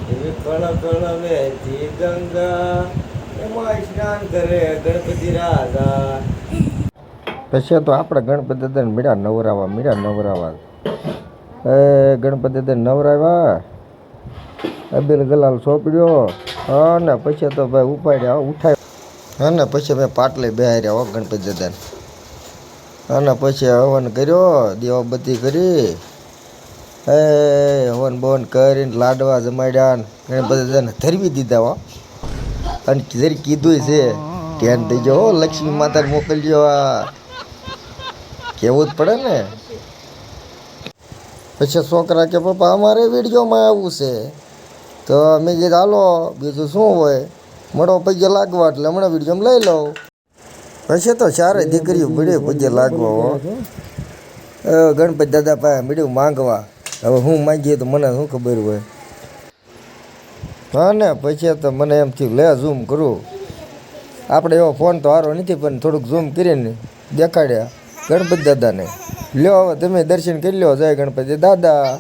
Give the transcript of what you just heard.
એવી કણ કણ વહેતી ગંગા, એમાં સ્નાન કરે ગણપતિ રાજા. પછી તો આપણે ગણપતિ દાદાને મીડા નવરાવા એ ગણપતિ દાદા નવરાવ્યા, અબીલ ગલાલ સોંપડ્યો અને પછી તો ભાઈ ઉપાડ્યા ઉઠાય અને પછી મેં પાટલે બેહાર્યા હો ગણપતિ દાદાને. અને પછી હવન કર્યો, દીવાબત્તી કરી, હવન બવન કરીને લાડવા જમાડ્યા ગણપતિ દાદાને ધરવી દીધા હો. અને જરી કીધું છે ધ્યાન દેજો હો, લક્ષ્મી માતાને મોકલજો, આ કેવું જ પડે ને. પછી છોકરા કે પપ્પા અમારે વિડીયોમાં આવવું છે, તો મેં કીધું હાલો બીજું શું હોય, મળો પગે લાગવા એટલે હમણાં વિડીયોમાં લઈ લઉં. પછી તો ચારે દીકરીઓ મળ્યું પગે લાગવા હો. ગણપતિ દાદા પાસે મળ્યું માંગવા. હવે હું માંગીએ તો મને શું ખબર હોય. હા ને પછી તો મને એમ થયું લે ઝૂમ કરું. આપણે એવો ફોન તો સારો નથી પણ થોડુંક ઝૂમ કરીને દેખાડ્યા ગણપતિ દાદાને. લ્યો હવે તમે દર્શન કરી લો, જય ગણપતિ દાદા.